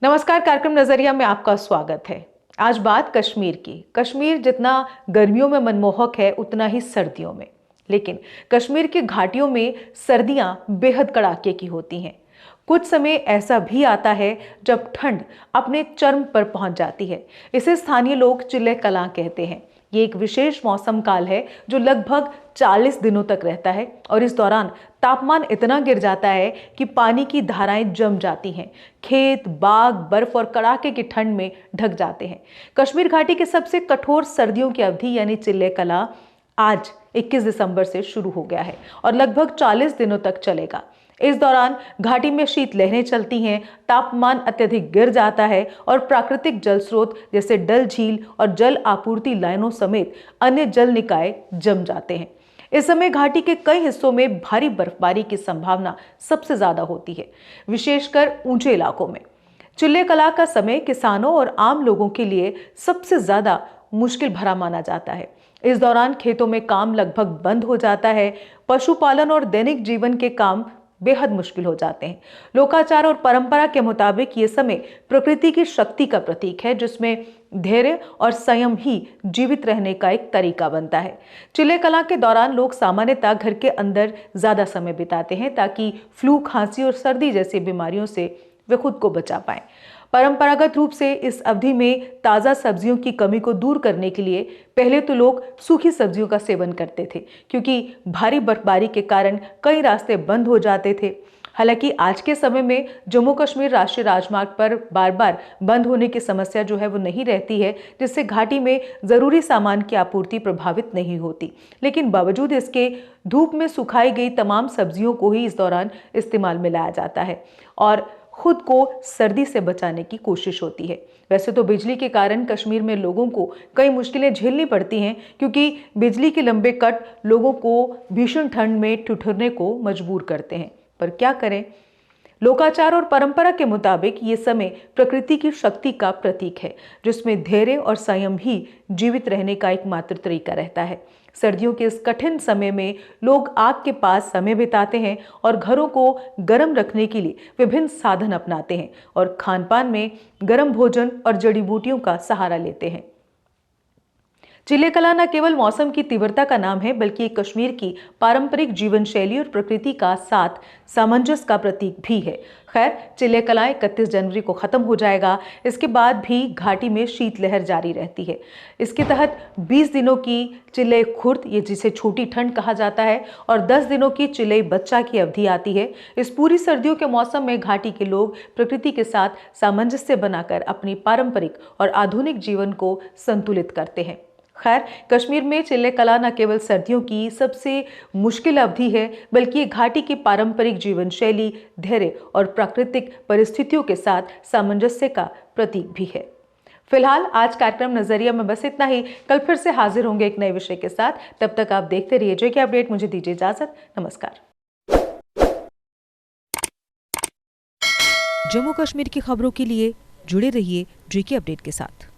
नमस्कार, कार्यक्रम नजरिया में आपका स्वागत है। आज बात कश्मीर की। कश्मीर जितना गर्मियों में मनमोहक है उतना ही सर्दियों में। लेकिन कश्मीर की घाटियों में सर्दियां बेहद कड़ाके की होती हैं। कुछ समय ऐसा भी आता है जब ठंड अपने चरम पर पहुंच जाती है। इसे स्थानीय लोग चिल्ले कलां कहते हैं। ये एक विशेष मौसम काल है जो लगभग 40 दिनों तक रहता है और इस दौरान तापमान इतना गिर जाता है कि पानी की धाराएं जम जाती हैं। खेत, बाग बर्फ और कड़ाके की ठंड में ढक जाते हैं। कश्मीर घाटी की सबसे कठोर सर्दियों की अवधि यानी चिल्ले कला आज 21 दिसंबर से शुरू हो गया है और लगभग 40 दिनों तक चलेगा। इस दौरान घाटी में शीतलहरें चलती हैं, तापमान अत्यधिक गिर जाता है और प्राकृतिक जल स्रोत जैसे डल झील और जल आपूर्ति लाइनों समेत अन्य जल निकाय जम जाते हैं। इस समय घाटी के कई हिस्सों में भारी बर्फबारी की संभावना सबसे ज्यादा होती है, विशेषकर ऊंचे इलाकों में। चिल्ले कला का समय किसानों और आम लोगों के लिए सबसे ज्यादा मुश्किल भरा माना जाता है। इस दौरान खेतों में काम लगभग बंद हो जाता है। पशुपालन और दैनिक जीवन के काम बेहद मुश्किल हो जाते हैं। लोकाचार और परंपरा के मुताबिक ये समय प्रकृति की शक्ति का प्रतीक है, जिसमें धैर्य और संयम ही जीवित रहने का एक तरीका बनता है। चिल्ले कला के दौरान लोग सामान्यतः घर के अंदर ज्यादा समय बिताते हैं ताकि फ्लू, खांसी और सर्दी जैसी बीमारियों से वे खुद को बचा पाएं। परंपरागत रूप से इस अवधि में ताज़ा सब्जियों की कमी को दूर करने के लिए पहले तो लोग सूखी सब्जियों का सेवन करते थे, क्योंकि भारी बर्फबारी के कारण कई रास्ते बंद हो जाते थे। हालांकि आज के समय में जम्मू कश्मीर राष्ट्रीय राजमार्ग पर बार बार बंद होने की समस्या जो है वो नहीं रहती है, जिससे घाटी में जरूरी सामान की आपूर्ति प्रभावित नहीं होती। लेकिन बावजूद इसके धूप में सुखाई गई तमाम सब्जियों को ही इस दौरान इस्तेमाल में लाया जाता है और खुद को सर्दी से बचाने की कोशिश होती है। वैसे तो बिजली के कारण कश्मीर में लोगों को कई मुश्किलें झेलनी पड़ती हैं, क्योंकि बिजली के लंबे कट लोगों को भीषण ठंड में ठिठुरने को मजबूर करते हैं। पर क्या करें, लोकाचार और परंपरा के मुताबिक ये समय प्रकृति की शक्ति का प्रतीक है, जिसमें धैर्य और संयम ही जीवित रहने का एकमात्र तरीका रहता है। सर्दियों के इस कठिन समय में लोग आग के पास समय बिताते हैं और घरों को गर्म रखने के लिए विभिन्न साधन अपनाते हैं और खान पान में गर्म भोजन और जड़ी बूटियों का सहारा लेते हैं। चिल्ले कला न केवल मौसम की तीव्रता का नाम है, बल्कि कश्मीर की पारंपरिक जीवन शैली और प्रकृति का साथ सामंजस्य का प्रतीक भी है। खैर, चिल्ले कला 31 जनवरी को खत्म हो जाएगा। इसके बाद भी घाटी में शीतलहर जारी रहती है। इसके तहत 20 दिनों की चिल्ले खुर्द, ये जिसे छोटी ठंड कहा जाता है, और 10 दिनों की चिल्ले बच्चा की अवधि आती है। इस पूरी सर्दियों के मौसम में घाटी के लोग प्रकृति के साथ सामंजस्य बनाकर अपनी पारंपरिक और आधुनिक जीवन को संतुलित करते हैं। खैर, कश्मीर में चिल्ले कला न केवल सर्दियों की सबसे मुश्किल अवधि है, बल्कि घाटी की पारंपरिक जीवन शैली, धैर्य और प्राकृतिक परिस्थितियों के साथ सामंजस्य का प्रतीक भी है। फिलहाल आज कार्यक्रम नजरिया में बस इतना ही। कल फिर से हाजिर होंगे एक नए विषय के साथ। तब तक आप देखते रहिए जेके अपडेट। मुझे दीजिए इजाजत। नमस्कार। जम्मू कश्मीर की खबरों के लिए जुड़े रहिए जेके अपडेट के साथ।